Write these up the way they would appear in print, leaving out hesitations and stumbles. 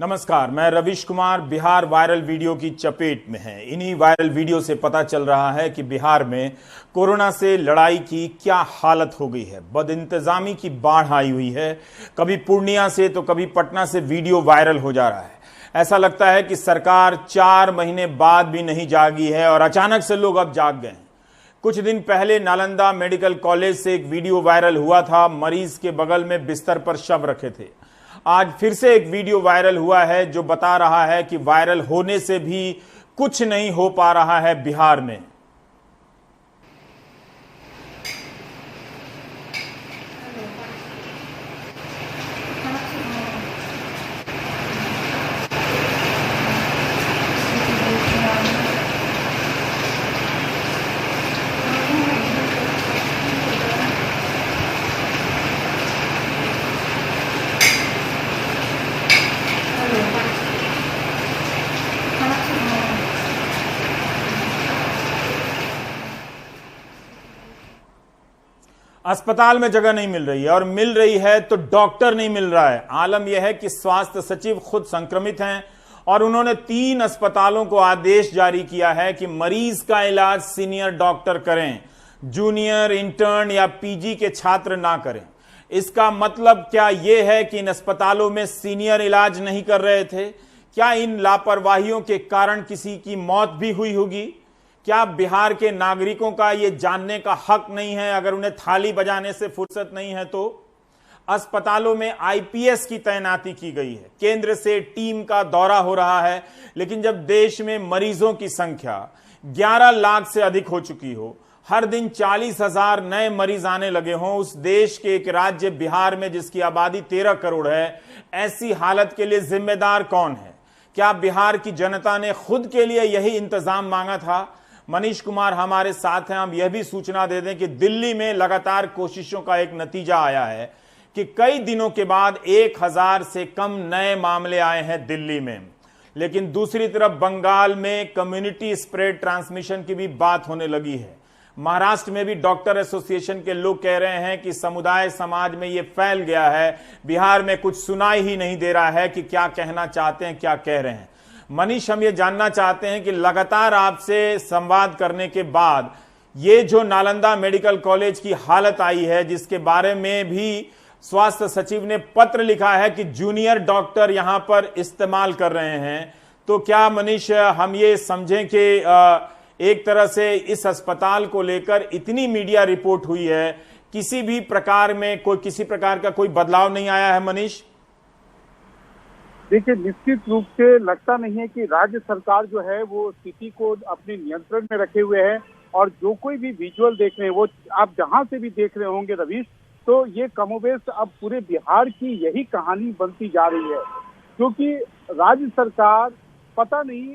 नमस्कार, मैं रविश Kumar. Bihar viral video की चपेट में है। इन्हीं वायरल वीडियो से पता चल रहा है कि बिहार में कोरोना से लड़ाई की क्या हालत हो गई है। बदइंतजामी की बाढ़ आई हुई है। कभी पूर्णिया से तो कभी पटना से वीडियो वायरल हो जा रहा है। ऐसा लगता है कि सरकार 4 महीने बाद भी नहीं जागी है और अचानक से लोग अब जाग गए हैं। कुछ दिन पहले नालंदा मेडिकल कॉलेज से एक वीडियो वायरल हुआ था। मरीज के बगल में बिस्तर पर शव रखे थे। आज फिर से एक वीडियो वायरल हुआ है जो बता रहा है कि वायरल होने से भी कुछ नहीं हो पा रहा है बिहार में। अस्पताल में जगह नहीं मिल रही है और मिल रही है तो डॉक्टर नहीं मिल रहा है। आलम यह है कि स्वास्थ्य सचिव खुद संक्रमित हैं और उन्होंने 3 अस्पतालों को आदेश जारी किया है कि मरीज का इलाज सीनियर डॉक्टर करें, जूनियर, इंटर्न या पीजी के छात्र ना करें। इसका मतलब क्या यह है कि इन अस्पतालों में सीनियर इलाज नहीं कर रहे थे? क्या इन लापरवाहियों के कारण किसी की मौत भी हुई होगी? क्या बिहार के नागरिकों का यह जानने का हक नहीं है अगर उन्हें थाली बजाने से फुर्सत नहीं है तो? अस्पतालों में आईपीएस की तैनाती की गई है। केंद्र से टीम का दौरा हो रहा है। लेकिन जब देश में मरीजों की संख्या 11 लाख से अधिक हो चुकी हो, हर दिन 40,000 नए मरीज आने लगे हों, उस देश के एक राज्य बिहार में जिसकी आबादी 13 करोड़ है, ऐसी हालत के लिए जिम्मेदार कौन है? क्या बिहार की जनता ने खुद के लिए यही इंतजाम मांगा था? मनीष कुमार हमारे साथ हैं। हम यह भी सूचना दे दें कि दिल्ली में लगातार कोशिशों का एक नतीजा आया है कि कई दिनों के बाद 1000 से कम नए मामले आए हैं दिल्ली में। लेकिन दूसरी तरफ बंगाल में कम्युनिटी स्प्रेड ट्रांसमिशन की भी बात होने लगी है। महाराष्ट्र में भी डॉक्टर एसोसिएशन के लोग कह रहे हैं कि समुदाय समाज में यह फैल गया है। बिहार में कुछ सुनाई ही नहीं दे रहा है कि क्या कहना चाहते हैं, क्या कह रहे हैं। मनीष, हम ये जानना चाहते हैं कि लगातार आपसे संवाद करने के बाद ये जो नालंदा मेडिकल कॉलेज की हालत आई है, जिसके बारे में भी स्वास्थ्य सचिव ने पत्र लिखा है कि जूनियर डॉक्टर यहां पर इस्तेमाल कर रहे हैं, तो क्या मनीष हम ये समझें कि एक तरह से इस अस्पताल को लेकर इतनी मीडिया रिपोर्ट हुई है, किसी भी प्रकार में किसी प्रकार का कोई बदलाव नहीं आया है? मनीष देखिए, निश्चित रूप से लगता नहीं है कि राज्य सरकार जो है वो स्थिति को अपने नियंत्रण में रखे हुए है। और जो कोई भी विजुअल देख रहे हैं, वो आप जहां से भी देख रहे होंगे रवीश, तो ये कमोबेश अब पूरे बिहार की यही कहानी बनती जा रही है। क्योंकि राज्य सरकार, पता नहीं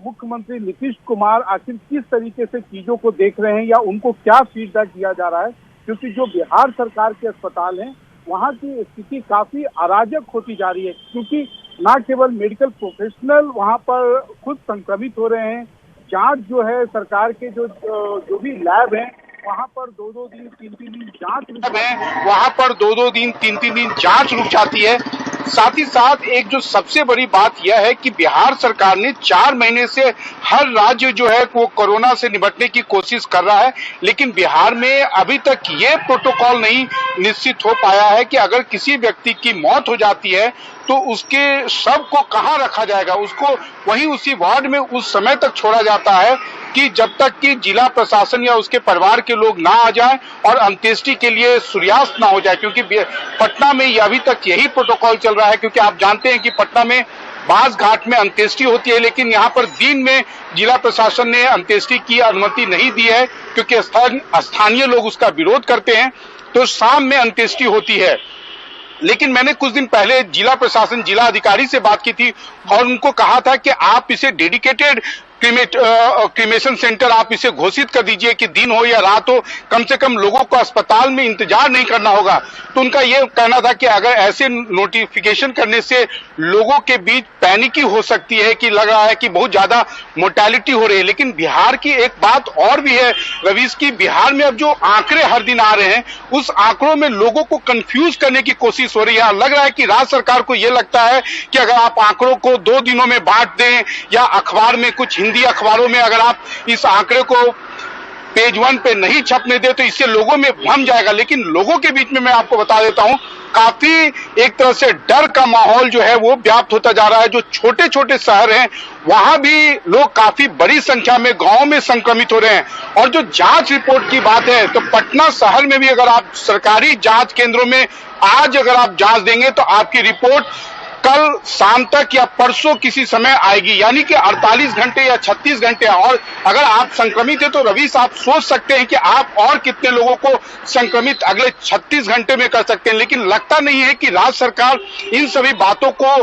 मुख्यमंत्री नीतीश कुमार आखिर किस तरीके से चीजों को देख रहे हैं या उनको क्या फीडबैक दिया जा रहा है। क्योंकि जो बिहार सरकार के अस्पताल हैं वहाँ की स्थिति काफी अराजक होती जा रही है। क्योंकि न केवल मेडिकल प्रोफेशनल वहाँ पर खुद संक्रमित हो रहे हैं, जांच जो है सरकार के जो भी लैब हैं वहाँ पर 2-2 दिन 3-3 दिन जांच रुक जाती है। साथ ही साथ एक जो सबसे बड़ी बात यह है कि बिहार सरकार ने 4 महीने से हर राज्य जो है वो कोरोना से निपटने की कोशिश कर रहा है, लेकिन बिहार में अभी तक ये प्रोटोकॉल नहीं निश्चित हो पाया है कि अगर किसी व्यक्ति की मौत हो जाती है तो उसके शव को कहाँ रखा जाएगा। उसको वहीं उसी वार्ड में उस समय तक छोड़ा जाता है कि जब तक कि जिला प्रशासन या उसके परिवार के लोग ना आ जाएं और अंत्येष्टि के लिए सूर्यास्त ना हो जाए। क्योंकि पटना में अभी तक यही प्रोटोकॉल चल रहा है। क्योंकि आप जानते हैं कि पटना में बास घाट में अंत्येष्टि होती है, लेकिन यहाँ पर दिन में जिला प्रशासन ने अंत्येष्टि की अनुमति नहीं दी है क्योंकि स्थानीय लोग उसका विरोध करते हैं। तो शाम में अंत्येष्टि होती है। लेकिन मैंने कुछ दिन पहले जिला प्रशासन, जिला अधिकारी से बात की थी और उनको कहा था कि आप इसे डेडिकेटेड क्रीमेशन सेंटर आप इसे घोषित कर दीजिए कि दिन हो या रात हो, कम से कम लोगों को अस्पताल में इंतजार नहीं करना होगा। तो उनका यह कहना था कि अगर ऐसे नोटिफिकेशन करने से लोगों के बीच पैनिक हो सकती है कि लग रहा है कि बहुत ज्यादा मोर्टेलिटी हो रही है। लेकिन बिहार की एक बात और भी है रवीश, की बिहार में अब जो आंकड़े हर दिन आ रहे हैं उस आंकड़ों में लोगों को कंफ्यूज करने की कोशिश हो रही है। लग रहा है कि राज्य सरकार को यह लगता है कि अगर आप आंकड़ों को 2 दिनों में बांट दें या अखबार में, कुछ हिंदी अखबारों में अगर आप इस आंकड़े को पेज 1 पे नहीं छपने दे तो इससे लोगों में भ्रम जाएगा। लेकिन लोगों के बीच में मैं आपको बता देता हूं, काफी एक तरह से डर का माहौल जो है वो व्याप्त होता जा रहा है। जो छोटे छोटे शहर हैं वहां भी लोग काफी बड़ी संख्या में गांव में संक्रमित हो रहे हैं। और जो जांच रिपोर्ट की बात है तो पटना शहर में भी अगर आप सरकारी जांच केंद्रों में आज अगर आप जांच देंगे तो आपकी रिपोर्ट कल शाम तक या परसों किसी समय आएगी, यानी कि 48 घंटे या 36 घंटे। और अगर आप संक्रमित है तो रवीश आप सोच सकते हैं कि आप और कितने लोगों को संक्रमित अगले 36 घंटे में कर सकते हैं। लेकिन लगता नहीं है कि राज्य सरकार इन सभी बातों को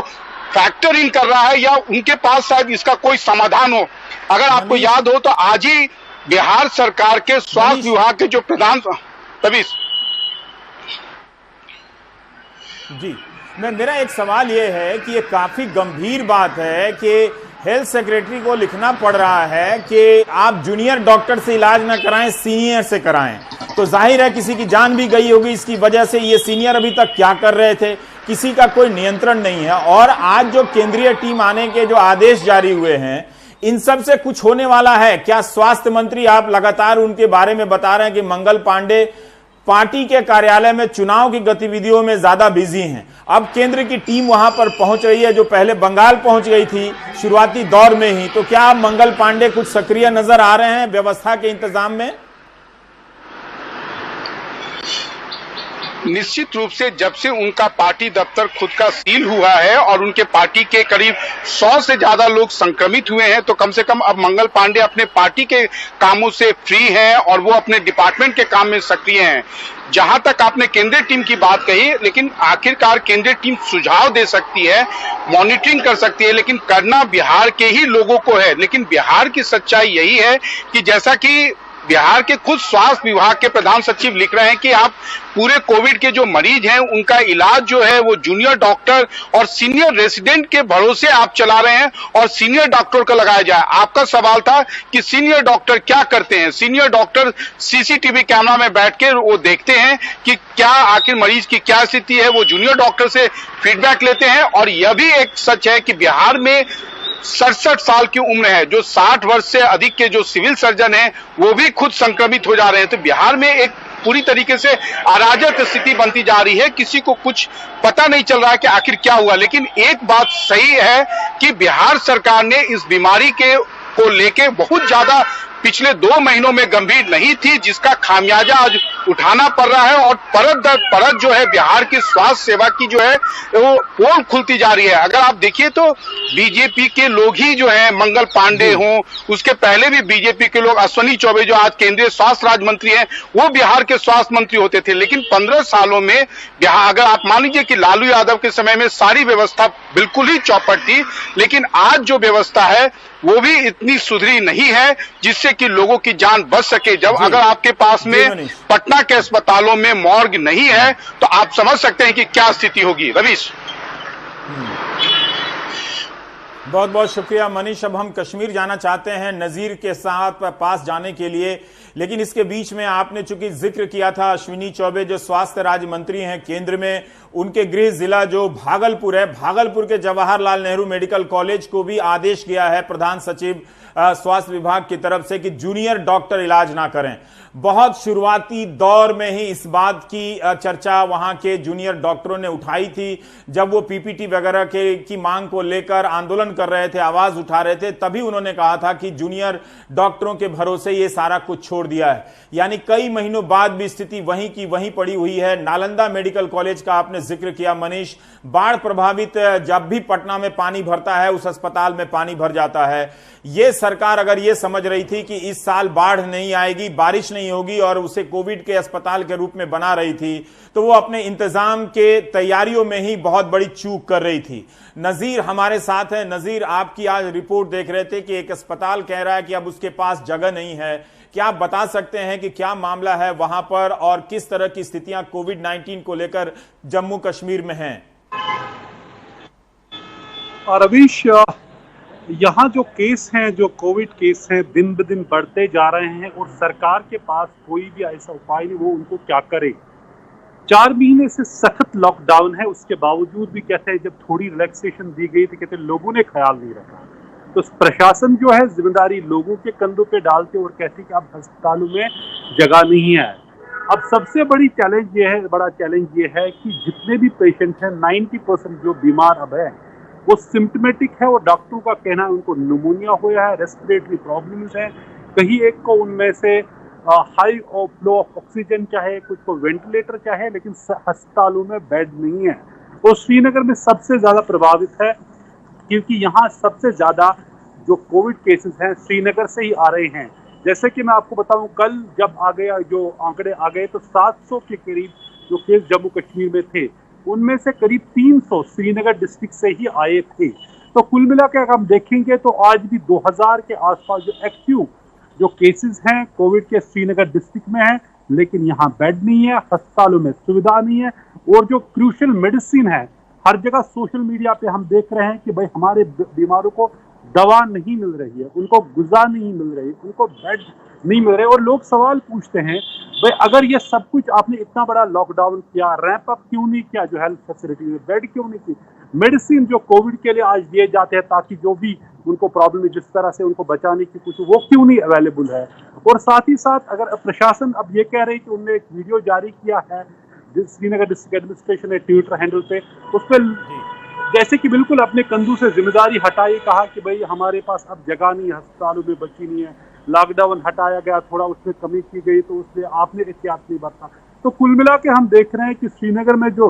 फैक्टर इन कर रहा है या उनके पास शायद इसका कोई समाधान हो। अगर आपको याद हो तो आज ही बिहार सरकार के स्वास्थ्य विभाग के जो प्रधान रवीश जी, मेरा एक सवाल यह है कि ये काफी गंभीर बात है कि हेल्थ सेक्रेटरी को लिखना पड़ रहा है कि आप जूनियर डॉक्टर से इलाज ना कराएं, सीनियर से कराएं। तो जाहिर है किसी की जान भी गई होगी इसकी वजह से। ये सीनियर अभी तक क्या कर रहे थे, किसी का कोई नियंत्रण नहीं है। और आज जो केंद्रीय टीम आने के जो आदेश जारी हुए हैं, इन सब से कुछ होने वाला है क्या? स्वास्थ्य मंत्री आप लगातार उनके बारे में बता रहे हैं कि मंगल पांडे पार्टी के कार्यालय में चुनाव की गतिविधियों में ज्यादा बिजी हैं। अब केंद्र की टीम वहां पर पहुंच रही है, जो पहले बंगाल पहुंच गई थी शुरुआती दौर में ही। तो क्या मंगल पांडे कुछ सक्रिय नजर आ रहे हैं व्यवस्था के इंतजाम में? निश्चित रूप से जब से उनका पार्टी दफ्तर खुद का सील हुआ है और उनके पार्टी के करीब 100 से ज्यादा लोग संक्रमित हुए हैं, तो कम से कम अब मंगल पांडे अपने पार्टी के कामों से फ्री हैं और वो अपने डिपार्टमेंट के काम में सक्रिय हैं। जहां तक आपने केंद्रीय टीम की बात कही, लेकिन आखिरकार केंद्रीय टीम सुझाव दे सकती है, मॉनिटरिंग कर सकती है, लेकिन करना बिहार के ही लोगों को है। लेकिन बिहार की सच्चाई यही है कि जैसा कि बिहार के खुद स्वास्थ्य विभाग के प्रधान सचिव लिख रहे हैं कि आप पूरे कोविड के जो मरीज हैं उनका इलाज जो है वो जूनियर डॉक्टर और सीनियर रेसिडेंट के भरोसे आप चला रहे हैं और सीनियर डॉक्टर को लगाया जाए। आपका सवाल था कि सीनियर डॉक्टर क्या करते हैं? सीनियर डॉक्टर सीसीटीवी कैमरा में बैठ के वो देखते हैं कि क्या आखिर मरीज की क्या स्थिति है, वो जूनियर डॉक्टर से फीडबैक लेते हैं। और यह भी एक सच है कि बिहार में 67 साल की उम्र है, जो 60 वर्ष से अधिक के जो सिविल सर्जन हैं वो भी खुद संक्रमित हो जा रहे हैं। तो बिहार में एक पूरी तरीके से अराजक स्थिति बनती जा रही है, किसी को कुछ पता नहीं चल रहा है कि आखिर क्या हुआ। लेकिन एक बात सही है कि बिहार सरकार ने इस बीमारी को लेके बहुत ज्यादा पिछले 2 महीनों में गंभीर नहीं थी, जिसका खामियाजा आज उठाना पड़ रहा है। और परत दर परत जो है बिहार की स्वास्थ्य सेवा की जो है वो पोल खुलती जा रही है। अगर आप देखिए तो बीजेपी के लोग ही जो है, मंगल पांडे हों, उसके पहले भी बीजेपी के लोग, अश्विनी चौबे जो आज केंद्रीय स्वास्थ्य राज्य मंत्री हैं, वो बिहार के स्वास्थ्य मंत्री होते थे। लेकिन 15 सालों में बिहार, अगर आप मान लीजिए कि लालू यादव के समय में सारी व्यवस्था बिल्कुल ही चौपट थी, लेकिन आज जो व्यवस्था है वो भी इतनी सुधरी नहीं है जिससे कि लोगों की जान बच सके। जब अगर आपके पास में पटना के अस्पतालों में मॉर्ग नहीं है तो आप समझ सकते हैं कि क्या स्थिति होगी। रवीश, बहुत बहुत शुक्रिया मनीष। अब हम कश्मीर जाना चाहते हैं नजीर के साथ पास जाने के लिए, लेकिन इसके बीच में आपने चूंकि जिक्र किया था अश्विनी चौबे जो स्वास्थ्य राज्य मंत्री हैं केंद्र में, उनके गृह जिला जो भागलपुर है, भागलपुर के जवाहरलाल नेहरू मेडिकल कॉलेज को भी आदेश किया है प्रधान सचिव स्वास्थ्य विभाग की तरफ से कि जूनियर डॉक्टर इलाज ना करें। बहुत शुरुआती दौर में ही इस बात की चर्चा वहां के जूनियर डॉक्टरों ने उठाई थी, जब वो पीपीटी वगैरह की मांग को लेकर आंदोलन कर रहे थे, आवाज उठा रहे थे, तभी उन्होंने कहा था कि जूनियर डॉक्टरों के भरोसे ये सारा कुछ छोड़ दिया है। यानी कई महीनों बाद भी स्थिति वहीं की वहीं पड़ी हुई है। नालंदा मेडिकल कॉलेज का आपने जिक्र किया मनीष, बाढ़ प्रभावित, जब भी पटना में पानी भरता है उस अस्पताल में पानी भर जाता है। ये सरकार अगर ये समझ रही थी कि इस साल बाढ़ नहीं आएगी, बारिश नहीं होगी और उसे कोविड के अस्पताल के रूप में बना रही थी, तो वो अपने इंतजाम के तैयारियों में ही बहुत बड़ी चूक कर रही थी। नजीर हमारे साथ है। नजीर, आपकी आज रिपोर्ट देख रहे थे कि एक अस्पताल कह रहा है कि अब उसके पास जगह नहीं है। क्या आप बता सकते हैं कि क्या मामला है वहां पर और किस तरह की स्थितियां कोविड-19 को लेकर जम्मू कश्मीर में हैं? रवीश, यहाँ जो केस हैं, जो कोविड केस हैं, दिन ब दिन बढ़ते जा रहे हैं और सरकार के पास कोई भी ऐसा उपाय नहीं, वो उनको क्या करे। 4 महीने से सख्त लॉकडाउन है, उसके बावजूद भी कहते हैं जब थोड़ी रिलैक्सेशन दी गई तो कहते हैं लोगों ने ख्याल नहीं रखा। तो प्रशासन जो है जिम्मेदारी लोगों के कंधों पे डालते और कहते कि अब अस्पतालों में जगह नहीं है। अब सबसे बड़ा चैलेंज ये है कि जितने भी पेशेंट हैं 90% जो बीमार अब है वो सिम्टमेटिक है और डॉक्टरों का कहना है उनको निमोनिया हुआ है, रेस्पिरेटरी प्रॉब्लम्स है। कहीं एक को उनमें से हाई फ्लो ऑफ ऑक्सीजन चाहे, कुछ को वेंटिलेटर चाहे, लेकिन अस्पतालों में बेड नहीं है। और श्रीनगर में सबसे ज़्यादा प्रभावित है क्योंकि यहाँ सबसे ज़्यादा जो कोविड केसेस हैं श्रीनगर से ही आ रहे हैं। जैसे कि मैं आपको बताऊं, कल जब जो आंकड़े आ गए तो 700 के करीब जो केस जम्मू कश्मीर में थे, उनमें से करीब 300 श्रीनगर डिस्ट्रिक्ट से ही आए थे। तो कुल मिलाकर अगर हम देखेंगे तो आज भी 2000 के आसपास जो एक्टिव जो केसेस हैं कोविड के श्रीनगर डिस्ट्रिक्ट में हैं, लेकिन यहाँ बेड नहीं है, अस्पतालों में सुविधा नहीं है और जो क्रूशियल मेडिसिन है हर जगह सोशल मीडिया पे हम देख रहे हैं कि भाई हमारे बीमारों को दवा नहीं मिल रही है, उनको गुज़ा नहीं मिल रही, उनको बेड नहीं मिल रहे। और लोग सवाल पूछते हैं भाई अगर ये सब कुछ आपने इतना बड़ा लॉकडाउन किया, रैंप अप क्यों नहीं किया, जो हेल्थ फैसिलिटी में बेड क्यों नहीं की, मेडिसिन जो कोविड के लिए आज दिए जाते हैं ताकि जो भी उनको प्रॉब्लम है जिस तरह से उनको बचाने की कुछ, वो क्यों नहीं अवेलेबल है। और साथ ही साथ अगर प्रशासन अब ये कह रहे हैं कि उन्होंने एक वीडियो जारी किया है श्रीनगर डिस्ट्रिक्ट एडमिनिस्ट्रेशन ने ट्विटर हैंडल पे, उस पर जैसे कि बिल्कुल अपने कंधों से जिम्मेदारी हटाई, कहा कि भाई हमारे पास अब जगह नहीं है, अस्पतालों में बची नहीं है, लॉकडाउन हटाया गया, थोड़ा उसमें कमी की गई तो उसमें आपने एहतियात नहीं बरता। तो कुल मिला के हम देख रहे हैं कि श्रीनगर में जो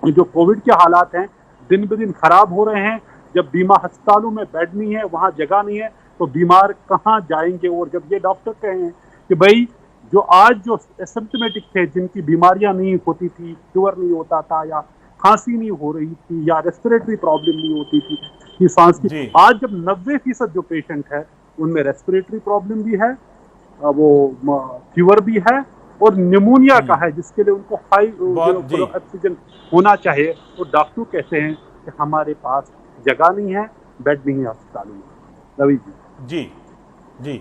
कोविड के हालात हैं दिन ब दिन खराब हो रहे हैं। जब बीमार अस्पतालों में बेड नहीं है, वहाँ जगह नहीं है, तो बीमार कहाँ जाएंगे। और जब ये डॉक्टर कहें कि भाई जो आज जो एसिम्प्टोमेटिक थे, जिनकी बीमारियां नहीं होती थी, फीवर नहीं होता था या खांसी नहीं हो रही थी या रेस्पिरेटरी प्रॉब्लम नहीं होती थी कि सांस की, आज जब 90% जो पेशेंट है उनमें रेस्पिरेटरी प्रॉब्लम भी है, वो फीवर भी है और निमोनिया का है, जिसके लिए उनको हाई ऑक्सीजन होना चाहिए। तो डॉक्टर कहते हैं कि हमारे पास जगह नहीं है, बेड नहीं है अस्पतालों में। रवि जी जी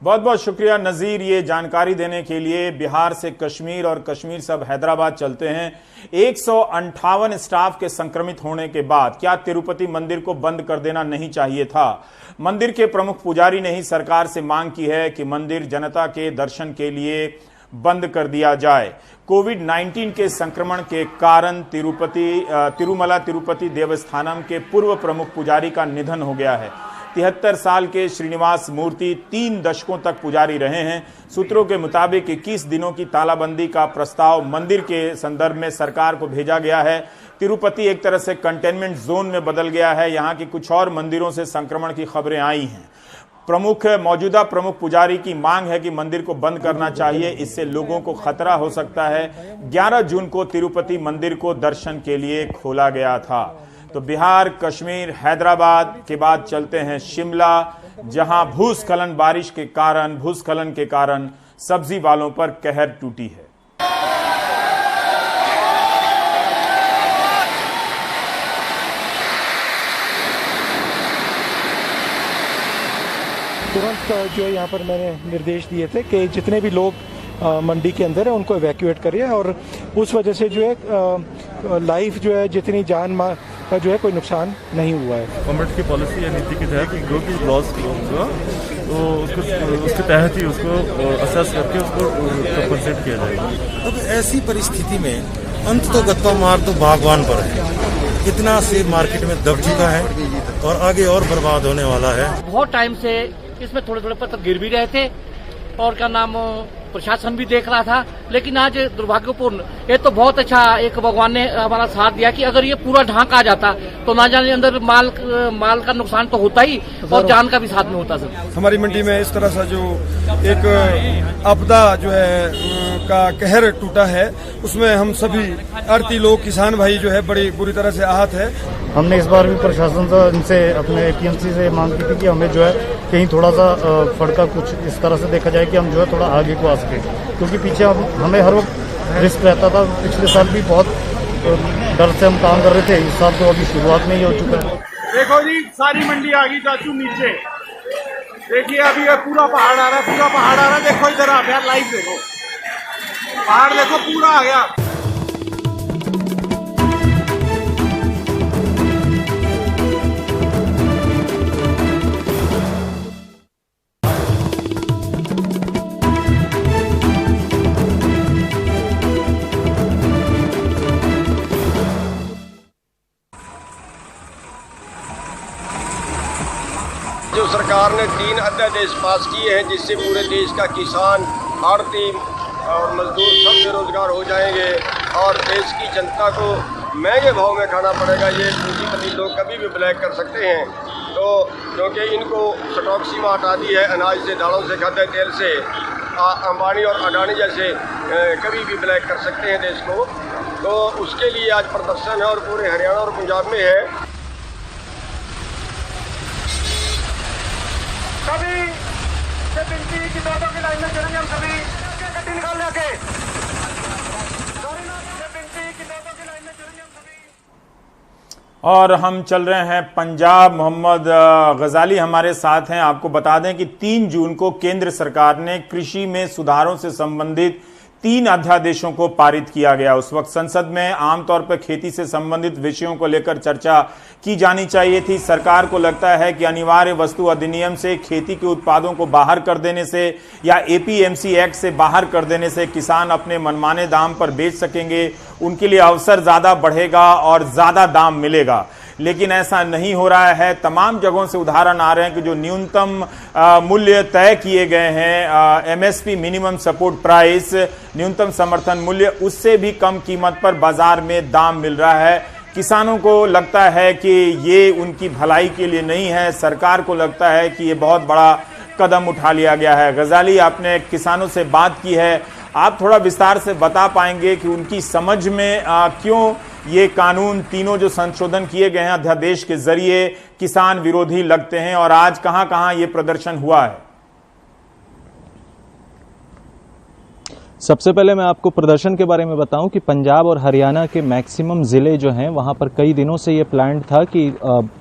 बहुत बहुत शुक्रिया नजीर ये जानकारी देने के लिए। बिहार से कश्मीर और कश्मीर से अब हैदराबाद चलते हैं। 158 स्टाफ के संक्रमित होने के बाद क्या तिरुपति मंदिर को बंद कर देना नहीं चाहिए था? मंदिर के प्रमुख पुजारी ने ही सरकार से मांग की है कि मंदिर जनता के दर्शन के लिए बंद कर दिया जाए। कोविड-19 के संक्रमण के कारण तिरुमला तिरुपति देवस्थानम के पूर्व प्रमुख पुजारी का निधन हो गया है। 73 साल के श्रीनिवास मूर्ति 3 दशकों तक पुजारी रहे हैं। सूत्रों के मुताबिक 21 दिनों की तालाबंदी का प्रस्ताव मंदिर के संदर्भ में सरकार को भेजा गया है। तिरुपति एक तरह से कंटेनमेंट जोन में बदल गया है। यहाँ की कुछ और मंदिरों से संक्रमण की खबरें आई हैं। मौजूदा प्रमुख पुजारी की मांग है कि मंदिर को बंद करना चाहिए, इससे लोगों को खतरा हो सकता है। 11 जून को तिरुपति मंदिर को दर्शन के लिए खोला गया था। तो बिहार, कश्मीर, हैदराबाद के बाद चलते हैं शिमला, जहां भूस्खलन के कारण सब्जी वालों पर कहर टूटी है। तुरंत जो है यहाँ पर मैंने निर्देश दिए थे कि जितने भी लोग मंडी के अंदर है उनको इवैक्यूएट करिए, और उस वजह से जो है लाइफ जो है जितनी जान माल का जो है कोई नुकसान नहीं हुआ है। गवर्नमेंट की पॉलिसी या नीति के तहत जो भी लॉस होगा तो उसके तहत ही उसको असेस करके उसको कंपनसेट किया जाएगा। अब ऐसी परिस्थिति में अंत तो गत्ता मार तो बागवान पर है। कितना सेब मार्केट में दब चुका है और आगे और बर्बाद होने वाला है। बहुत टाइम से इसमें थोड़े थोड़े पत्थर गिर भी रहे थे और क्या नाम प्रशासन भी देख रहा था। लेकिन आज दुर्भाग्यपूर्ण, ये तो बहुत अच्छा एक भगवान ने हमारा साथ दिया कि अगर ये पूरा ढांक आ जाता तो ना जाने अंदर माल का नुकसान तो होता ही और जान का भी साथ में होता। सर, हमारी मंडी में इस तरह से जो एक आपदा जो है का कहर टूटा है, उसमें हम सभी आड़ती लोग, किसान भाई जो है बड़ी बुरी तरह से आहत है। हमने इस बार भी प्रशासन से, इनसे अपने एपीएमसी से मांग की थी कि हमें जो है कहीं थोड़ा सा फड़का कुछ इस तरह से देखा जाए कि हम जो है थोड़ा आगे को आ सके, क्योंकि पीछे हमें हर वक्त रिस्क रहता था। पिछले साल भी बहुत डर से हम काम कर रहे थे, इस साल तो अभी शुरुआत में ही हो चुका है। देखो जी, सारी मंडी आ गई चाचू नीचे। देखिए अभी पूरा पहाड़ आ रहा है, पूरा पहाड़ आ रहा है। देखो इधर आप यार, लाइव देखो, पहाड़ देखो पूरा आ गया। जो सरकार ने 3 अध्यादेश पास किए हैं, जिससे पूरे देश का किसान, आड़ती और मजदूर सब बेरोजगार हो जाएंगे और देश की जनता को महंगे भाव में खाना पड़ेगा। ये पूंजीपति लोग कभी भी ब्लैक कर सकते हैं, तो क्योंकि इनको स्टॉक सीमा हटा दी है, अनाज से, दालों से, खाद्य तेल से। अंबानी और अडानी जैसे कभी भी ब्लैक कर सकते हैं देश को, तो उसके लिए आज प्रदर्शन है और पूरे हरियाणा और पंजाब में है। सभी से बिनती की दोनों की लाइन में चलेंगे, हम सभी गड्डी निकाल लेके बिनती की दोनों की लाइन में चलेंगे हम सभी। और हम चल रहे हैं पंजाब। मोहम्मद गजाली हमारे साथ हैं। आपको बता दें कि 3 जून को केंद्र सरकार ने कृषि में सुधारों से संबंधित 3 अध्यादेशों को पारित किया गया। उस वक्त संसद में आमतौर पर खेती से संबंधित विषयों को लेकर चर्चा की जानी चाहिए थी। सरकार को लगता है कि अनिवार्य वस्तु अधिनियम से, खेती के उत्पादों को बाहर कर देने से या एपीएमसी एक्ट से बाहर कर देने से किसान अपने मनमाने दाम पर बेच सकेंगे, उनके लिए अवसर ज्यादा बढ़ेगा और ज्यादा दाम मिलेगा। लेकिन ऐसा नहीं हो रहा है। तमाम जगहों से उदाहरण आ रहे हैं कि जो न्यूनतम मूल्य तय किए गए हैं, एमएसपी मिनिमम सपोर्ट प्राइस, न्यूनतम समर्थन मूल्य, उससे भी कम कीमत पर बाजार में दाम मिल रहा है। किसानों को लगता है कि ये उनकी भलाई के लिए नहीं है। सरकार को लगता है कि ये बहुत बड़ा कदम उठा लिया गया है। गजाली, आपने किसानों से बात की है, आप थोड़ा विस्तार से बता पाएंगे कि उनकी समझ में क्यों ये कानून, तीनों जो संशोधन किए गए हैं अध्यादेश के जरिए, किसान विरोधी लगते हैं और आज कहां-कहां ये प्रदर्शन हुआ है? सबसे पहले मैं आपको प्रदर्शन के बारे में बताऊं कि पंजाब और हरियाणा के मैक्सिमम ज़िले जो हैं वहां पर कई दिनों से ये प्लान था कि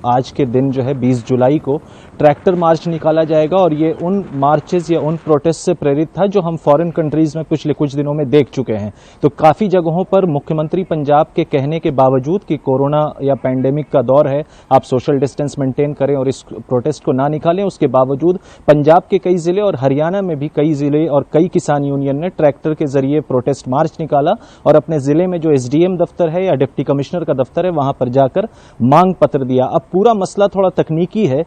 आज के दिन जो है 20 जुलाई को ट्रैक्टर मार्च निकाला जाएगा और ये उन मार्चेस या उन प्रोटेस्ट से प्रेरित था जो हम फॉरेन कंट्रीज में पिछले कुछ दिनों में देख चुके हैं। तो काफ़ी जगहों पर मुख्यमंत्री पंजाब के कहने के बावजूद कि कोरोना या पैंडेमिक का दौर है, आप सोशल डिस्टेंस मेंटेन करें और इस प्रोटेस्ट को ना निकालें, उसके बावजूद पंजाब के कई ज़िले और हरियाणा में भी कई ज़िले और कई किसान यूनियन ने ट्रैक्टर के जरिए प्रोटेस्ट मार्च निकाला और अपने जिले में जो एसडीएम दफ्तर है या डिप्टी कमिश्नर का दफ्तर है वहां पर जाकर मांग पत्र दिया। अब पूरा मसला थोड़ा तकनीकी है।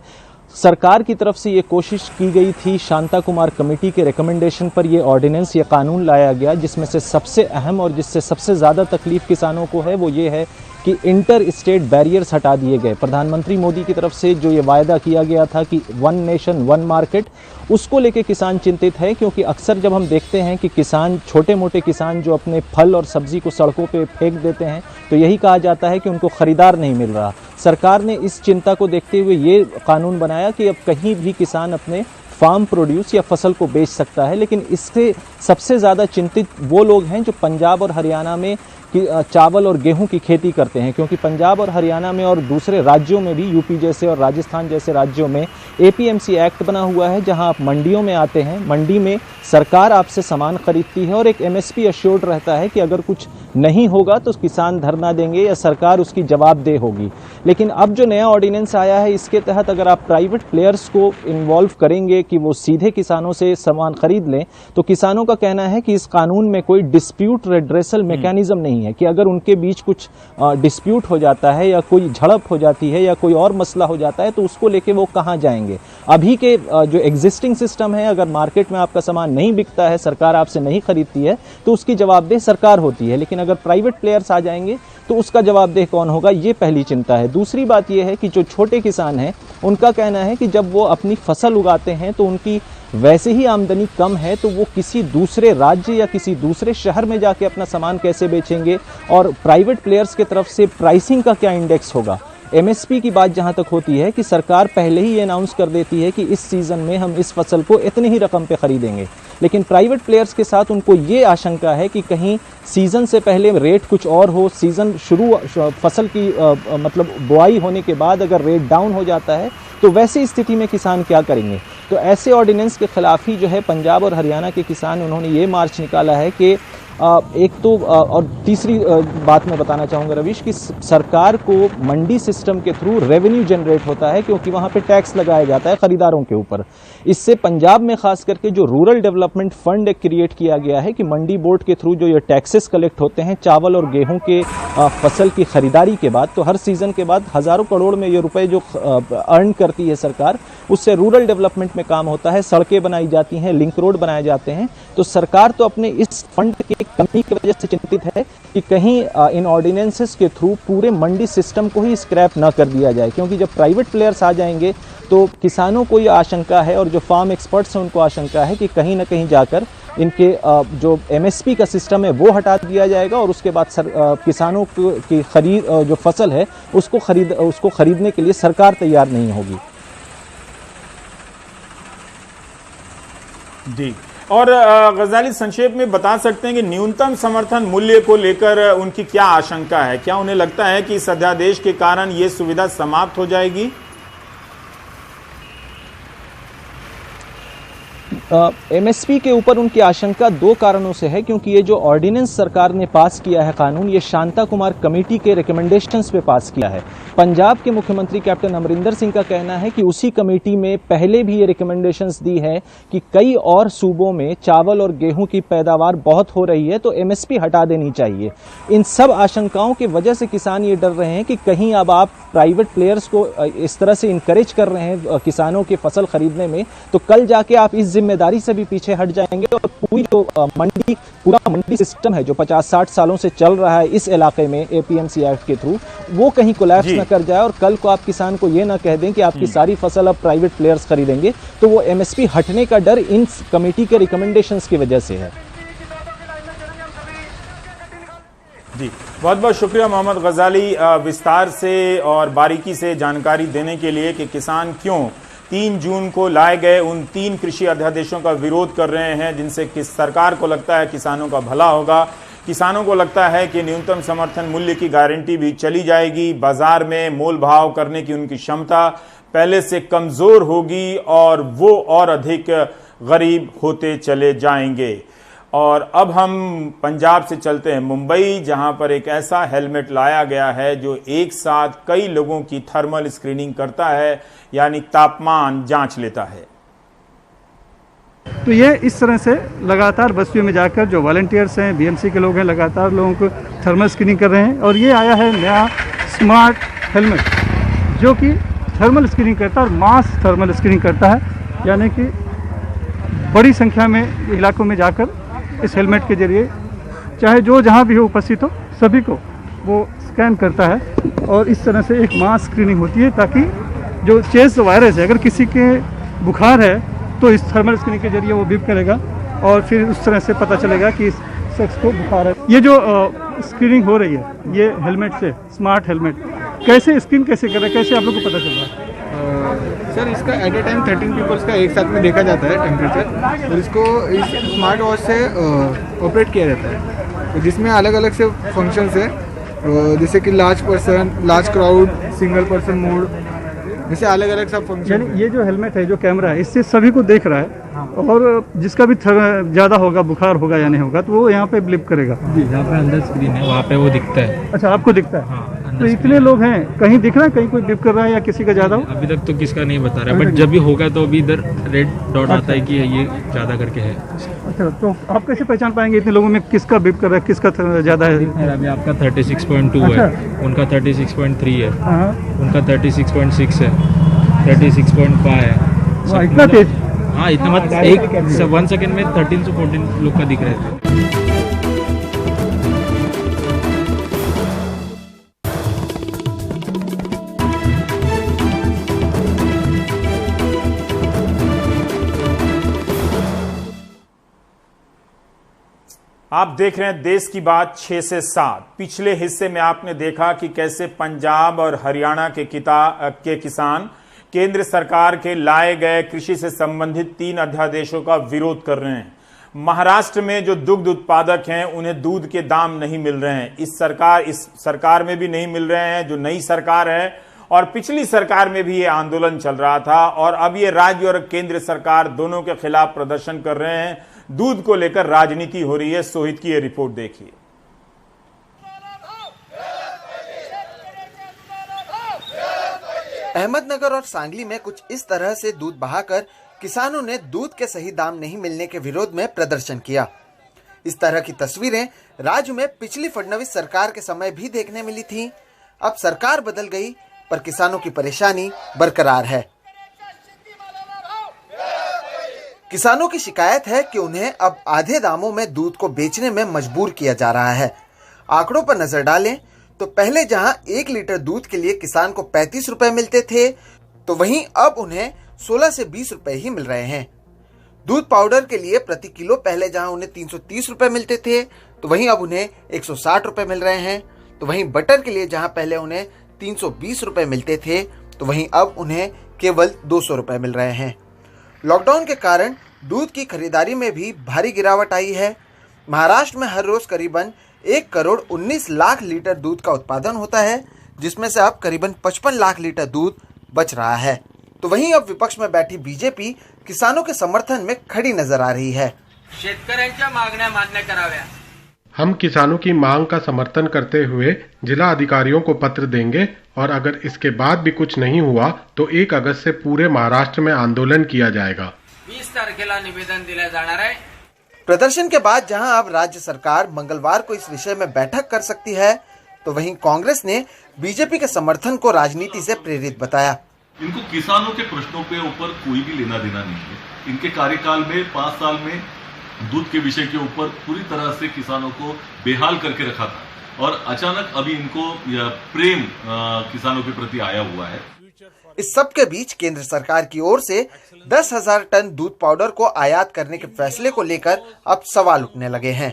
सरकार की तरफ से ये कोशिश की गई थी, शांता कुमार कमेटी के रिकमेंडेशन पर ये ऑर्डिनेंस या कानून लाया गया, जिसमें से सबसे अहम और जिससे सबसे ज़्यादा तकलीफ किसानों को है वो ये है कि इंटर स्टेट बैरियर्स हटा दिए गए। प्रधानमंत्री मोदी की तरफ से जो ये वायदा किया गया था कि 1 नेशन 1 मार्केट, उसको लेके किसान चिंतित है, क्योंकि अक्सर जब हम देखते हैं कि किसान, छोटे मोटे किसान जो अपने फल और सब्जी को सड़कों पे फेंक देते हैं, तो यही कहा जाता है कि उनको खरीदार नहीं मिल रहा। सरकार ने इस चिंता को देखते हुए ये कानून बनाया कि अब कहीं भी किसान अपने फार्म प्रोड्यूस या फसल को बेच सकता है। लेकिन इससे सबसे ज़्यादा चिंतित वो लोग हैं जो पंजाब और हरियाणा में कि चावल और गेहूं की खेती करते हैं, क्योंकि पंजाब और हरियाणा में और दूसरे राज्यों में भी, यूपी जैसे और राजस्थान जैसे राज्यों में एपीएमसी एक्ट बना हुआ है, जहां आप मंडियों में आते हैं, मंडी में सरकार आपसे सामान खरीदती है और एक एमएसपी अश्योर्ड रहता है कि अगर कुछ नहीं होगा तो किसान धरना देंगे या सरकार उसकी जवाबदेह होगी। लेकिन अब जो नया ऑर्डिनेंस आया है, इसके तहत अगर आप प्राइवेट प्लेयर्स को इन्वॉल्व करेंगे कि वो सीधे किसानों से सामान खरीद लें, तो किसानों का कहना है कि इस कानून में कोई डिस्प्यूट रेड्रेसल मैकेनिज्म नहीं है कि अगर उनके बीच कुछ डिस्प्यूट हो जाता है या कोई झड़प हो जाती है या कोई और मसला हो जाता है तो उसको लेके वो कहाँ जाएंगे। अभी के जो एग्जिस्टिंग सिस्टम है, अगर मार्केट में आपका सामान नहीं बिकता है, सरकार आपसे नहीं खरीदती है, तो उसकी जवाबदेह सरकार होती है। लेकिन अगर प्राइवेट प्लेयर्स आ जाएंगे तो उसका जवाबदेह कौन होगा, ये पहली चिंता है। दूसरी बात ये है कि जो छोटे किसान हैं उनका कहना है कि जब वो अपनी फसल उगाते हैं तो उनकी वैसे ही आमदनी कम है, तो वो किसी दूसरे राज्य या किसी दूसरे शहर में जाके अपना सामान कैसे बेचेंगे, और प्राइवेट प्लेयर्स की तरफ से प्राइसिंग का क्या इंडेक्स होगा। एमएसपी की बात जहां तक होती है कि सरकार पहले ही ये अनाउंस कर देती है कि इस सीज़न में हम इस फसल को इतने ही रकम पे खरीदेंगे, लेकिन प्राइवेट प्लेयर्स के साथ उनको ये आशंका है कि कहीं सीज़न से पहले रेट कुछ और हो, सीज़न शुरू फसल की मतलब बुआई होने के बाद अगर रेट डाउन हो जाता है तो वैसी स्थिति में किसान क्या करेंगे। तो ऐसे ऑर्डिनेंस के खिलाफ ही जो है पंजाब और हरियाणा के किसान, उन्होंने ये मार्च निकाला है कि एक तो और तीसरी बात मैं बताना चाहूँगा रवीश कि सरकार को मंडी सिस्टम के थ्रू रेवेन्यू जनरेट होता है, क्योंकि वहाँ पे टैक्स लगाया जाता है खरीदारों के ऊपर। इससे पंजाब में खास करके जो रूरल डेवलपमेंट फंड एक क्रिएट किया गया है कि मंडी बोर्ड के थ्रू जो ये टैक्सेस कलेक्ट होते हैं चावल और गेहूं के फसल की खरीदारी के बाद, तो हर सीजन के बाद हज़ारों करोड़ में ये रुपए जो अर्न करती है सरकार, उससे रूरल डेवलपमेंट में काम होता है, सड़कें बनाई जाती हैं, लिंक रोड बनाए जाते हैं। तो सरकार तो अपने इस फंड के कमी की वजह से चिंतित है कि कहीं इन ऑर्डिनेंसेस के थ्रू पूरे मंडी सिस्टम को ही स्क्रैप ना कर दिया जाए, क्योंकि जब प्राइवेट प्लेयर्स आ जाएंगे तो किसानों को ये आशंका है और जो फार्म एक्सपर्ट्स हैं उनको आशंका है कि कहीं ना कहीं जाकर इनके जो एमएसपी का सिस्टम है वो हटा दिया जाएगा और उसके बाद किसानों की खरीद जो फसल है उसको खरीदने के लिए सरकार तैयार नहीं होगी। जी, और गजाली संक्षेप में बता सकते हैं कि न्यूनतम समर्थन मूल्य को लेकर उनकी क्या आशंका है? क्या उन्हें लगता है कि इस अध्यादेश के कारण ये सुविधा समाप्त हो जाएगी? एमएसपी के ऊपर उनकी आशंका दो कारणों से है, क्योंकि ये जो ऑर्डिनेंस सरकार ने पास किया है कानून, ये शांता कुमार कमेटी के रिकमेंडेशंस पे पास किया है। पंजाब के मुख्यमंत्री कैप्टन अमरिंदर सिंह का कहना है कि उसी कमेटी में पहले भी ये रिकमेंडेशंस दी है कि कई और सूबों में चावल और गेहूं की पैदावार बहुत हो रही है, तो एमएसपी हटा देनी चाहिए। इन सब आशंकाओं की वजह से किसान ये डर रहे हैं कि कहीं अब आप प्राइवेट प्लेयर्स को इस तरह से इनकरेज कर रहे हैं किसानों की फसल खरीदने में, तो कल जाके आप इस जिम्मेदारी से भी पीछे हट जाएंगे और पूरी जो पूरा मंडी सिस्टम है जो 50-60 सालों से चल रहा है इस इलाके में एपीएमसी एक्ट के थ्रू, वो कहीं कोलैप्स न कर जाए और कल को आप किसान को ये ना कह दें कि आपकी सारी फसल अब प्राइवेट प्लेयर्स खरीदेंगे। तो वो एमएसपी हटने का डर इन कमेटी के रिकमेंडेशंस की वजह से है। जी, बहुत बहुत शुक्रिया मोहम्मद गजाली विस्तार से और बारीकी से जानकारी देने के लिए कि किसान क्यों 3 जून को लाए गए उन 3 कृषि अध्यादेशों का विरोध कर रहे हैं, जिनसे सरकार को लगता है किसानों का भला होगा। किसानों को लगता है कि न्यूनतम समर्थन मूल्य की गारंटी भी चली जाएगी, बाजार में मोल भाव करने की उनकी क्षमता पहले से कमजोर होगी और वो और अधिक गरीब होते चले जाएंगे। और अब हम पंजाब से चलते हैं मुंबई, जहां पर एक ऐसा हेलमेट लाया गया है जो एक साथ कई लोगों की थर्मल स्क्रीनिंग करता है, यानी तापमान जांच लेता है। तो ये इस तरह से लगातार बस्तियों में जाकर जो वॉलंटियर्स हैं, बीएमसी के लोग हैं, लगातार लोगों को थर्मल स्क्रीनिंग कर रहे हैं। और ये आया है नया स्मार्ट हेलमेट जो कि थर्मल स्क्रीनिंग करता है और मास थर्मल स्क्रीनिंग करता है, यानी कि बड़ी संख्या में इलाकों में जाकर इस हेलमेट के जरिए चाहे जो जहाँ भी हो उपस्थित हो सभी को वो स्कैन करता है और इस तरह से एक मास स्क्रीनिंग होती है, ताकि जो चेस्ट वायरस है, अगर किसी के बुखार है तो इस थर्मल स्क्रीनिंग के जरिए वो बीप करेगा और फिर उस तरह से पता चलेगा कि इस शख्स को बुखार है। ये जो स्क्रीनिंग हो रही है ये हेलमेट से, स्मार्ट हेलमेट कैसे स्क्रीन कैसे कर रहा है, कैसे आप लोग को पता चल रहा है? सर इसका एट ए टाइम 13 पीपल्स का एक साथ में देखा जाता है टेम्परेचर, और इसको इस स्मार्ट वॉच से ऑपरेट किया जाता है, तो जिसमें अलग अलग से फंक्शंस है, जैसे कि large person, large crowd, single person mode, जैसे अलग अलग सब फंक्शन। यानी ये जो हेलमेट है, जो कैमरा है, इससे सभी को देख रहा है। हाँ। और जिसका भी ज़्यादा होगा, बुखार होगा या नहीं होगा, तो वो यहाँ पे ब्लिप करेगा। जी, जहाँ पे अंदर स्क्रीन है वहाँ पे वो दिखता है। अच्छा, आपको दिखता है? हाँ, तो इतने लोग हैं, कहीं दिख रहा है कहीं कोई ब्लिप कर रहा है या किसी का ज़्यादा हो? अभी तक तो किसका नहीं बता रहा है, बट जब भी होगा तो अभी इधर रेड डॉट आता है कि ये ज़्यादा करके है। अच्छा, तो आप कैसे पहचान पाएंगे इतने लोगों में किसका ब्लिप कर रहा है, किसका ज़्यादा है? अभी आपका 36.2 है, उनका 36.3 है, उनका 36.6 है, 36.5 है, इतना तेज? हाँ इतना मत, एक 1 सेकंड में 13 से 14 लोग का दिख रहे थे। आप देख रहे हैं देश की बात 6 से 7। पिछले हिस्से में आपने देखा कि कैसे पंजाब और हरियाणा के किसान केंद्र सरकार के लाए गए कृषि से संबंधित 3 अध्यादेशों का विरोध कर रहे हैं। महाराष्ट्र में जो दुग्ध उत्पादक हैं उन्हें दूध के दाम नहीं मिल रहे हैं। इस सरकार में भी नहीं मिल रहे हैं जो नई सरकार है, और पिछली सरकार में भी ये आंदोलन चल रहा था, और अब ये राज्य और केंद्र सरकार दोनों के खिलाफ प्रदर्शन कर रहे हैं। दूध को लेकर राजनीति हो रही है। सोहित की ये रिपोर्ट देखिए। अहमदनगर और सांगली में कुछ इस तरह से दूध बहाकर किसानों ने दूध के सही दाम नहीं मिलने के विरोध में प्रदर्शन किया। इस तरह की तस्वीरें राज्य में पिछली फडणवीस सरकार के समय भी देखने मिली थी। अब सरकार बदल गई पर किसानों की परेशानी बरकरार है। किसानों की शिकायत है कि उन्हें अब आधे दामों में दूध को बेचने में मजबूर किया जा रहा है। आंकड़ों पर नजर डालें तो पहले जहां 1 लीटर दूध के लिए किसान को 35 रुपए मिलते थे, तो वहीं अब उन्हें 16 से 20 रुपए ही मिल रहे हैं। दूध पाउडर के लिए प्रति किलो पहले जहां उन्हें 330 रुपए मिलते थे, तो वहीं अब उन्हें 160 रुपए मिल रहे हैं। तो वहीं बटर के लिए जहां पहले उन्हें 320 रुपए मिलते थे, तो वहीं अब उन्हें केवल 200 रुपए मिल रहे हैं। लॉकडाउन के कारण दूध की खरीदारी में भी भारी गिरावट आई है। महाराष्ट्र में हर रोज करीबन 1 करोड़ 19 लाख लीटर दूध का उत्पादन होता है, जिसमें से अब करीबन 55 लाख लीटर दूध बच रहा है। तो वहीं अब विपक्ष में बैठी बीजेपी किसानों के समर्थन में खड़ी नजर आ रही है। शेतकऱ्यांच्या मागण्या मान्य कराव्या। हम किसानों की मांग का समर्थन करते हुए जिला अधिकारियों को पत्र देंगे, और अगर इसके बाद भी कुछ नहीं हुआ तो 1 अगस्त से पूरे महाराष्ट्र में आंदोलन किया जाएगा। 20 तारखेला निवेदन दिया जाणार है। प्रदर्शन के बाद जहां अब राज्य सरकार मंगलवार को इस विषय में बैठक कर सकती है, तो वहीं कांग्रेस ने बीजेपी के समर्थन को राजनीति से प्रेरित बताया। इनको किसानों के प्रश्नों के ऊपर कोई भी लेना देना नहीं है। इनके कार्यकाल में 5 साल में दूध के विषय के ऊपर पूरी तरह से किसानों को बेहाल करके रखा था, और अचानक अभी इनको प्रेम किसानों के प्रति आया हुआ है। इस सब के बीच केंद्र सरकार की ओर से 10,000 टन दूध पाउडर को आयात करने के फैसले को लेकर अब सवाल उठने लगे हैं,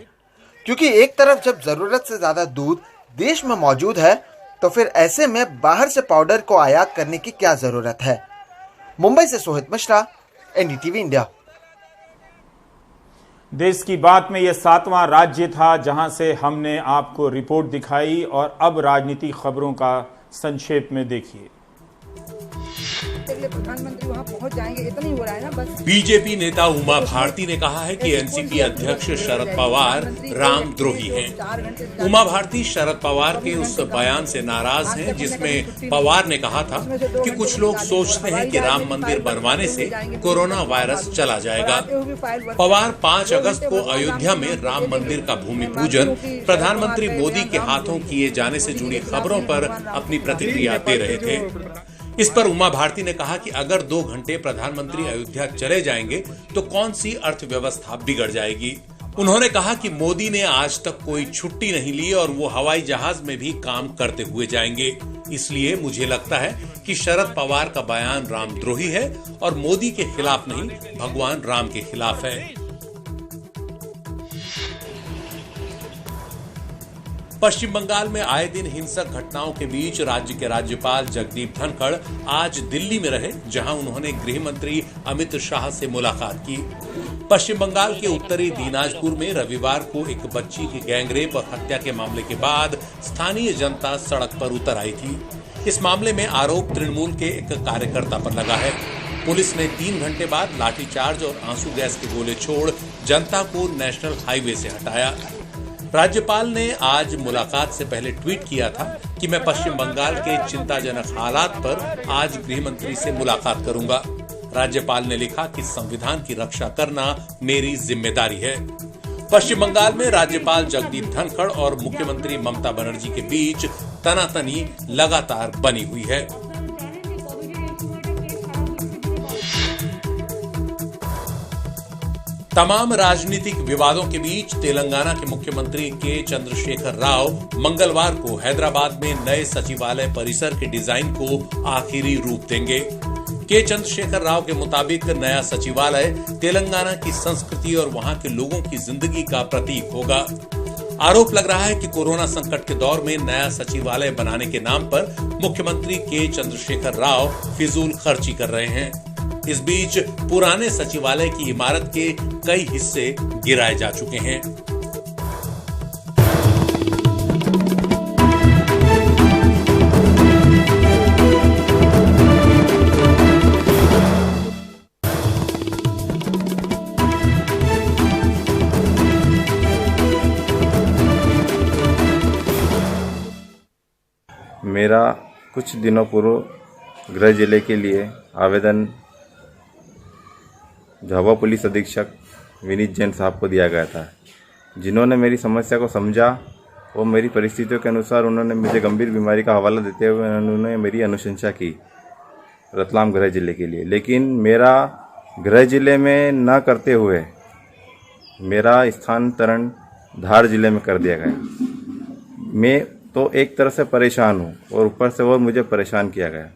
क्योंकि एक तरफ जब जरूरत से ज्यादा दूध देश में मौजूद है, तो फिर ऐसे में बाहर से पाउडर को आयात करने की क्या जरूरत है। मुंबई से सोहित मिश्रा, एनडीटीवी इंडिया। देश की बात में यह 7वां राज्य था जहां से हमने आपको रिपोर्ट दिखाई, और अब राजनीतिक खबरों का संक्षेप में देखिए। प्रधानमंत्री वहां पहुंच जाएंगे, इतना ही हो रहा है ना बस। बीजेपी नेता उमा भारती ने कहा है कि एनसीपी अध्यक्ष शरद पवार रामद्रोही हैं। उमा भारती शरद पवार के उस बयान से नाराज हैं जिसमें पवार ने कहा था कि कुछ लोग सोचते हैं कि राम मंदिर बनवाने से कोरोना वायरस चला जाएगा। पवार 5 अगस्त को अयोध्या में राम मंदिर का भूमि पूजन प्रधानमंत्री मोदी के हाथों किए जाने से जुड़ी खबरों पर अपनी प्रतिक्रिया दे रहे थे। इस पर उमा भारती ने कहा कि अगर 2 घंटे प्रधानमंत्री अयोध्या चले जाएंगे तो कौन सी अर्थव्यवस्था बिगड़ जाएगी। उन्होंने कहा कि मोदी ने आज तक कोई छुट्टी नहीं ली और वो हवाई जहाज में भी काम करते हुए जाएंगे। इसलिए मुझे लगता है कि शरद पवार का बयान रामद्रोही है और मोदी के खिलाफ नहीं, भगवान राम के खिलाफ है। पश्चिम बंगाल में आए दिन हिंसक घटनाओं के बीच राज्य के राज्यपाल जगदीप धनखड़ आज दिल्ली में रहे, जहां उन्होंने गृह मंत्री अमित शाह से मुलाकात की। पश्चिम बंगाल के उत्तरी दीनाजपुर में रविवार को एक बच्ची की गैंगरेप और हत्या के मामले के बाद स्थानीय जनता सड़क पर उतर आई थी। इस मामले में आरोप तृणमूल के एक कार्यकर्ता पर लगा है। पुलिस ने 3 घंटे बाद लाठीचार्ज और आंसू गैस के गोले छोड़ जनता को नेशनल हाईवे से हटाया। राज्यपाल ने आज मुलाकात से पहले ट्वीट किया था कि मैं पश्चिम बंगाल के चिंताजनक हालात पर आज गृह मंत्री से मुलाकात करूंगा। राज्यपाल ने लिखा कि संविधान की रक्षा करना मेरी जिम्मेदारी है। पश्चिम बंगाल में राज्यपाल जगदीप धनखड़ और मुख्यमंत्री ममता बनर्जी के बीच तनातनी लगातार बनी हुई है। तमाम राजनीतिक विवादों के बीच तेलंगाना के मुख्यमंत्री के चंद्रशेखर राव मंगलवार को हैदराबाद में नए सचिवालय परिसर के डिजाइन को आखिरी रूप देंगे। के चंद्रशेखर राव के मुताबिक नया सचिवालय तेलंगाना की संस्कृति और वहां के लोगों की जिंदगी का प्रतीक होगा। आरोप लग रहा है कि कोरोना संकट के दौर में नया सचिवालय बनाने के नाम पर मुख्यमंत्री के चंद्रशेखर राव फिजूल खर्ची कर रहे हैं। इस बीच पुराने सचिवालय की इमारत के कई हिस्से गिराए जा चुके हैं। मेरा कुछ दिनों पूर्व गृह जिले के लिए आवेदन झाबुआ पुलिस अधीक्षक विनीत जैन साहब को दिया गया था, जिन्होंने मेरी समस्या को समझा और मेरी परिस्थितियों के अनुसार उन्होंने मुझे गंभीर बीमारी का हवाला देते हुए उन्होंने मेरी अनुशंसा की रतलाम गृह जिले के लिए। लेकिन मेरा गृह जिले में न करते हुए मेरा स्थानांतरण धार जिले में कर दिया गया। मैं तो एक तरह से परेशान हूँ और ऊपर से और मुझे परेशान किया गया।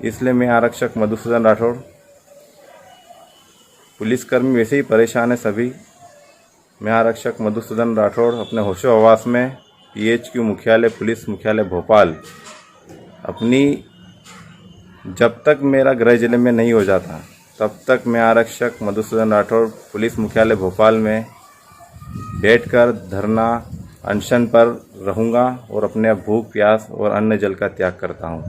इसलिए मैं आरक्षक मधुसूदन राठौड़, पुलिसकर्मी वैसे ही परेशान है सभी। मैं आरक्षक मधुसूदन राठौड़ अपने होशो आवास में PHQ मुख्यालय पुलिस मुख्यालय भोपाल अपनी जब तक मेरा गृह जिले में नहीं हो जाता तब तक मैं आरक्षक मधुसूदन राठौड़ पुलिस मुख्यालय भोपाल में बैठकर धरना अनशन पर रहूंगा और अपने भूख प्यास और अन्न जल का त्याग करता हूं।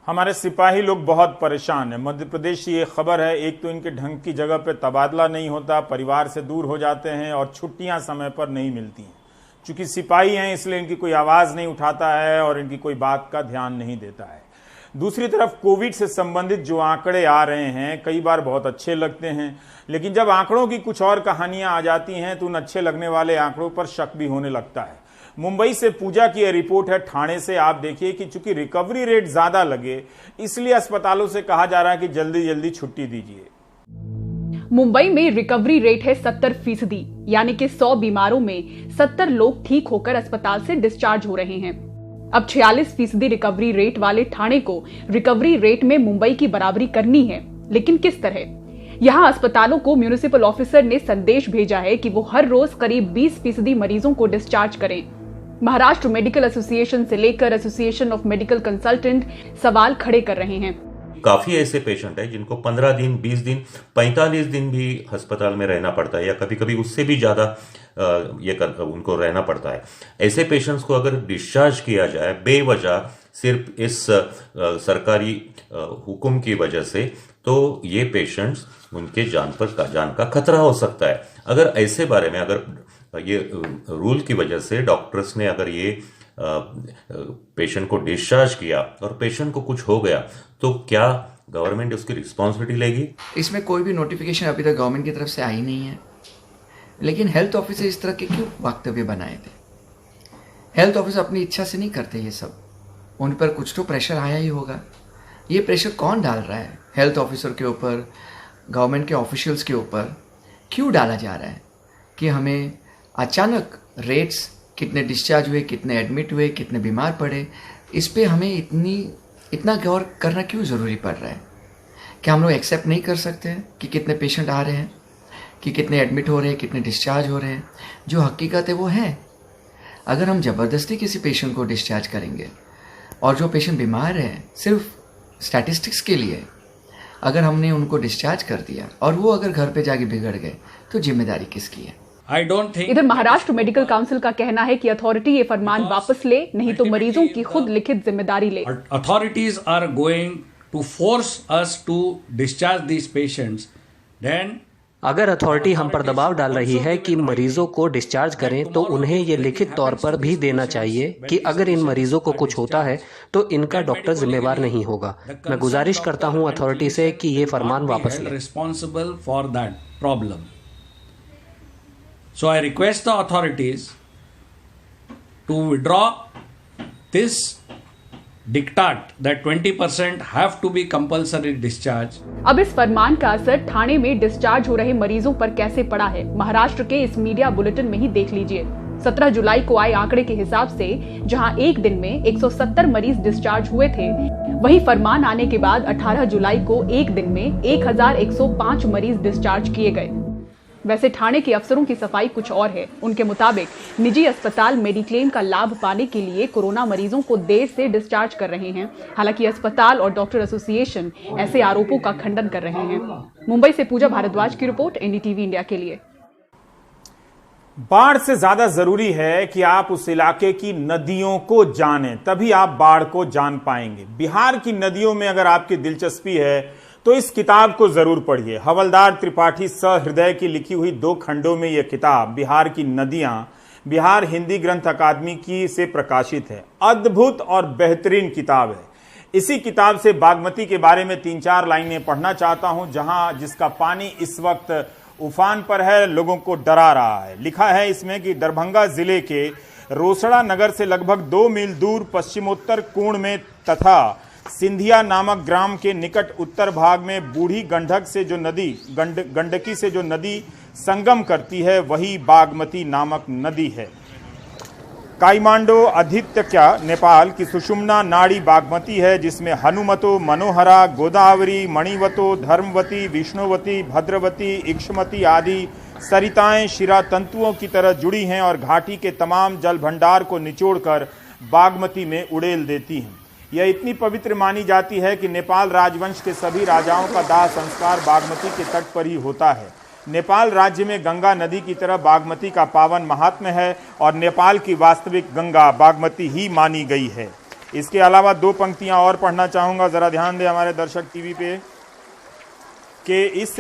हमारे सिपाही लोग बहुत परेशान हैं। मध्य प्रदेश से ये खबर है, एक तो इनके ढंग की जगह पे तबादला नहीं होता, परिवार से दूर हो जाते हैं और छुट्टियां समय पर नहीं मिलती हैं। चूंकि सिपाही हैं इसलिए इनकी कोई आवाज नहीं उठाता है और इनकी कोई बात का ध्यान नहीं देता है। दूसरी तरफ कोविड से संबंधित जो आंकड़े आ रहे हैं कई बार बहुत अच्छे लगते हैं, लेकिन जब आंकड़ों की कुछ और कहानियां आ जाती हैं तो उन अच्छे लगने वाले आंकड़ों पर शक भी होने लगता है। मुंबई से पूजा की यह रिपोर्ट है ठाणे से। आप देखिए कि चूंकि रिकवरी रेट ज्यादा लगे इसलिए अस्पतालों से कहा जा रहा है कि जल्दी जल्दी छुट्टी दीजिए। मुंबई में रिकवरी रेट है 70%, यानी कि 100 बीमारों में 70 लोग ठीक होकर अस्पताल से डिस्चार्ज हो रहे हैं। अब 46% रिकवरी रेट वाले ठाणे को रिकवरी रेट में मुंबई की बराबरी करनी है, लेकिन किस तरह? यहां अस्पतालों को म्युनिसिपल ऑफिसर ने संदेश भेजा है कि वो हर रोज करीब 20% मरीजों को डिस्चार्ज करें। महाराष्ट्र मेडिकल एसोसिएशन से लेकर एसोसिएशन ऑफ मेडिकल कंसल्टेंट सवाल खड़े कर रहे हैं। काफी ऐसे पेशेंट हैं जिनको 15 दिन, 20 दिन, 45 दिन भी अस्पताल में रहना पड़ता है या कभी कभी उससे भी ज्यादा उनको रहना पड़ता है। ऐसे पेशेंट्स को अगर डिस्चार्ज किया जाए बेवजह सिर्फ इस सरकारी हुक्म की वजह से, तो ये पेशेंट्स उनके जान का खतरा हो सकता है। अगर ऐसे बारे में अगर ये रूल की वजह से डॉक्टर्स ने अगर ये पेशेंट को डिस्चार्ज किया और पेशेंट को कुछ हो गया तो क्या गवर्नमेंट उसकी रिस्पॉन्सिबिलिटी लेगी? इसमें कोई भी नोटिफिकेशन अभी तक गवर्नमेंट की तरफ से आई नहीं है, लेकिन हेल्थ ऑफिसर इस तरह के क्यों वक्तव्य बनाए थे? हेल्थ ऑफिसर अपनी इच्छा से नहीं करते ये सब, उन पर कुछ तो प्रेशर आया ही होगा। ये प्रेशर कौन डाल रहा है? हेल्थ ऑफिसर के ऊपर, गवर्नमेंट के ऑफिशियल्स के ऊपर क्यों डाला जा रहा है कि हमें अचानक रेट्स, कितने डिस्चार्ज हुए, कितने एडमिट हुए, कितने बीमार पड़े, इस पे हमें इतना गौर करना क्यों ज़रूरी पड़ रहा है? क्या हम लोग एक्सेप्ट नहीं कर सकते हैं कि कितने पेशेंट आ रहे हैं, कि कितने एडमिट हो रहे हैं, कितने डिस्चार्ज हो रहे हैं? जो हकीकत है वो है। अगर हम ज़बरदस्ती किसी पेशेंट को डिस्चार्ज करेंगे और जो पेशेंट बीमार है सिर्फ स्टैटिस्टिक्स के लिए अगर हमने उनको डिस्चार्ज कर दिया और वो अगर घर पे जाके बिगड़ गए तो जिम्मेदारी किसकी है? इधर महाराष्ट्र मेडिकल काउंसिल का कहना है कि अथॉरिटी ये फरमान वापस ले, नहीं तो मरीजों की खुद लिखित जिम्मेदारी ले। Authorities are going to force us to discharge these patients, then अगर अथॉरिटी हम पर दबाव डाल रही है कि मरीजों को डिस्चार्ज करें तो उन्हें ये लिखित तौर पर भी देना चाहिए कि अगर इन मरीजों को कुछ होता है तो इनका डॉक्टर जिम्मेवार नहीं होगा। मैं गुजारिश करता हूं अथॉरिटी से कि ये फरमान वापस लें। Responsible for that problem. So I request the authorities to withdraw this diktat that 20% have to be compulsory discharge. अब इस फरमान का असर ठाणे में डिस्चार्ज हो रहे मरीजों पर कैसे पड़ा है, महाराष्ट्र के इस मीडिया बुलेटिन में ही देख लीजिए। 17 जुलाई को आए आंकड़े के हिसाब से जहां एक दिन में 170 मरीज डिस्चार्ज हुए थे, वहीं फरमान आने के बाद 18 जुलाई को एक दिन में 1105 मरीज डिस्चार्ज किए गए। वैसे ठाणे के अफसरों की सफाई कुछ और है। उनके मुताबिक निजी अस्पताल मेडिक्लेम का लाभ पाने के लिए कोरोना मरीजों को देर से डिस्चार्ज कर रहे हैं। हालांकि अस्पताल और डॉक्टर एसोसिएशन ऐसे आरोपों का खंडन कर रहे हैं। मुंबई से पूजा भारद्वाज की रिपोर्ट, एनडीटीवी इंडिया के लिए। बाढ़ से ज्यादा जरूरी है कि आप उस इलाके की नदियों को जानें, तभी आप बाढ़ को जान पाएंगे। बिहार की नदियों में अगर आपकी दिलचस्पी है तो इस किताब को जरूर पढ़िए। हवलदार त्रिपाठी सहृदय की लिखी हुई 2 खंडों में यह किताब बिहार की नदियां बिहार हिंदी ग्रंथ अकादमी की से प्रकाशित है। अद्भुत और बेहतरीन किताब है। इसी किताब से बागमती के बारे में 3-4 लाइनें पढ़ना चाहता हूं, जिसका पानी इस वक्त उफान पर है, लोगों को डरा रहा है। लिखा है इसमें कि दरभंगा जिले के रोसड़ा नगर से लगभग 2 मील दूर पश्चिमोत्तर कोण में तथा सिंधिया नामक ग्राम के निकट उत्तर भाग में बूढ़ी गंडक से जो नदी गंडकी से जो नदी संगम करती है, वही बागमती नामक नदी है। काइमांडो अधित्यक्या नेपाल की सुषुम्ना नाड़ी बागमती है, जिसमें हनुमतो, मनोहरा, गोदावरी, मणिवतो, धर्मवती, विष्णुवती, भद्रवती, इक्षमती आदि सरिताएं शिरा तंतुओं की तरह जुड़ी हैं और घाटी के तमाम जल भंडार को निचोड़कर बागमती में उड़ेल देती हैं। यह इतनी पवित्र मानी जाती है कि नेपाल राजवंश के सभी राजाओं का दाह संस्कार बागमती के तट पर ही होता है। नेपाल राज्य में गंगा नदी की तरह बागमती का पावन महात्म्य है और नेपाल की वास्तविक गंगा बागमती ही मानी गई है। इसके अलावा 2 पंक्तियां और पढ़ना चाहूँगा, ज़रा ध्यान दें हमारे दर्शक टीवी पे, कि इस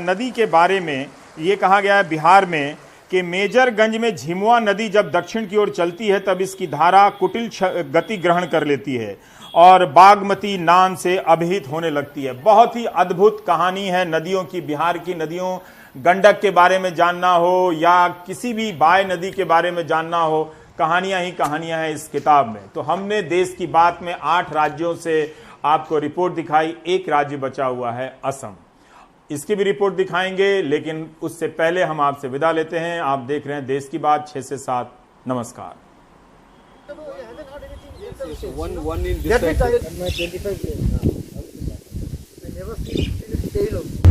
नदी के बारे में ये कहा गया है बिहार में कि मेजरगंज में झिमुआ नदी जब दक्षिण की ओर चलती है तब इसकी धारा कुटिल गति ग्रहण कर लेती है और बागमती नाम से अभिहित होने लगती है। बहुत ही अद्भुत कहानी है नदियों की। बिहार की नदियों, गंडक के बारे में जानना हो या किसी भी बाय नदी के बारे में जानना हो, कहानियां ही कहानियां हैं इस किताब में। तो हमने देश की बात में 8 राज्यों से आपको रिपोर्ट दिखाई। एक राज्य बचा हुआ है असम, इसकी भी रिपोर्ट दिखाएंगे, लेकिन उससे पहले हम आपसे विदा लेते हैं। आप देख रहे हैं देश की बात 6 से 7। नमस्कार। One in this side. 25 years. I never stay long.